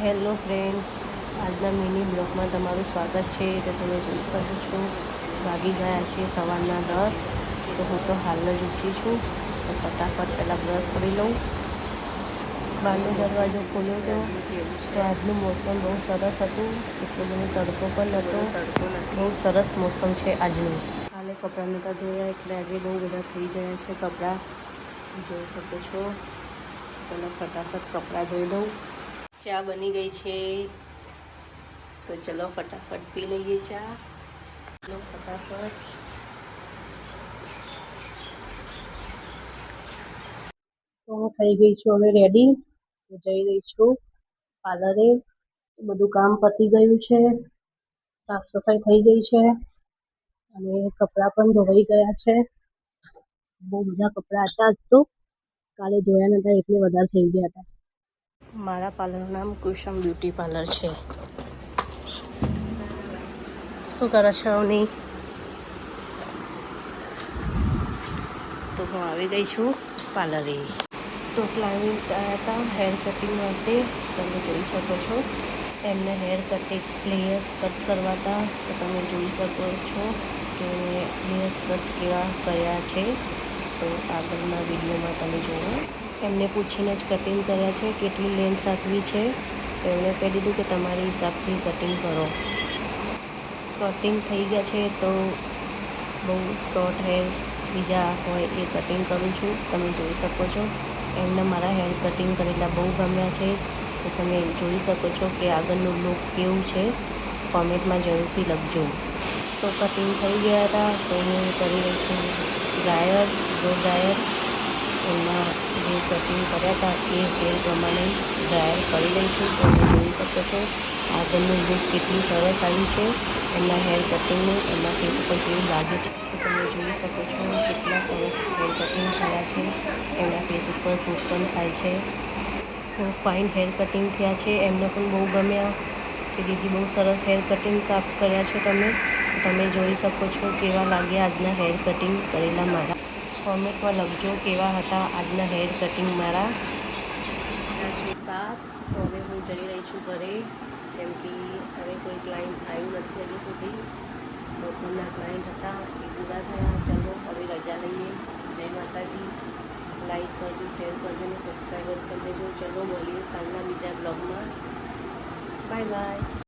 Hello friends, આજના mini બ્લોગમાં તમારું સ્વાગત છે. તો તમે જોઈ શકો છો વાગી ગયા છે સવારના 10. તો હું તો હાલ જ ઉઠી છું. તો ફટાફટ પહેલાં બ્રશ કરી લઉં. બહારનો દરવાજો ખોલ્યો તો આજનું મોસમ બહુ સરસ હતું. એટલો બધો તડકો પણ નહોતો. બહુ સરસ મોસમ છે આજનું. કાલે કપડાં નહોતા ધોયા એટલે આજે બહુ બધા થઈ ગયા છે કપડાં. જોઈ શકો છો. પહેલાં ફટાફટ કપડાં ધોઈ દઉં. ચા બની ગઈ છે તો ચલો ફટાફટ પી લઈએ ચા. ચલો ફટાફટ. તો હું થઈ ગઈ છું હવે રેડી. જઈ રહી છું પાર્લરે. બધું કામ પતી ગયું છે. સાફ સફાઈ થઈ ગઈ છે અને કપડાં પણ ધોવાઈ ગયા છે. બહુ બધા કપડાં હતા આજ તો. કાલે ધોયા નહોતા એટલે વધારે થઈ ગયા હતા. મારા પાર્લરનું નામ કુસુમ બ્યુટી પાર્લર છે. શું કરે છે અવની? તો હું આવી ગઈ છું પાર્લરે. તો ક્લાયન્ટ આવ્યા હતા હેર કટિંગ માટે. તમે જોઈ શકો છો એમને હેર કટિંગ લેયર્સ કટ કરવા હતા. તો તમે જોઈ શકો છો કે લેયર્સ કટ કેવા કર્યા છે. તો આગળના વિડીયોમાં તમે જુઓ. એમને પૂછીને જ કટિંગ કર્યા છે કેટલી લેન્થ રાખવી છે. તો એમણે કહી દીધું કે તમારી હિસાબથી કટિંગ કરો. કટિંગ થઈ ગયા છે તો બહુ શોર્ટ હેર બીજા હોય એ કટિંગ કરું છું. તમે જોઈ શકો છો એમને મારા હેર કટિંગ કરેલા બહુ ગમ્યા છે. તો તમે જોઈ શકો છો કે આગળનું લુક કેવું છે. કોમેન્ટમાં જરૂરથી લખજો. તો કટિંગ થઈ ગયા હતા તો હું કરી રહી છું ડ્રાયર. બ્લો ડ્રાયર એમાં જે કટિંગ કર્યા હતા એ હેર પ્રમાણે ડ્રાયર કરી રહી છું. તો તમે જોઈ શકો છો આગળનું લુક કેટલું સરસ આવ્યું છે એમના હેર કટિંગનું. એમના ફેસ ઉપર કેવું લાગે છે તો તમે જોઈ શકો છો કેટલા સરસ હેર કટિંગ થયા છે. એમના ફેસ ઉપર શૂટ પણ થાય છે. બહુ ફાઇન હેર કટિંગ થયા છે. એમને પણ બહુ ગમ્યા કે દીદી બહુ સરસ હેર કટિંગ કર્યા છે તમે. તમે જોઈ શકો છો કેવા લાગ્યા આજના હેર કટિંગ કરેલા મારા. કોમેન્ટમાં લખજો કેવા હતા આજના હેર કટિંગ મારા. છે 7. તો હવે હું જઈ રહી છું ઘરે કેમ કે હવે કોઈ ક્લાયન્ટ આવ્યું નથી હજી સુધી. બપોરના ક્લાયન્ટ હતા એ પૂરા થયા. ચલો હવે રજા લઈએ. જય માતાજી. લાઈક કરજો, શેર કરજો અને સબસ્ક્રાઈબર કરી દેજો. ચલો મળીએ કાલના બીજા બ્લોગમાં. Bye bye.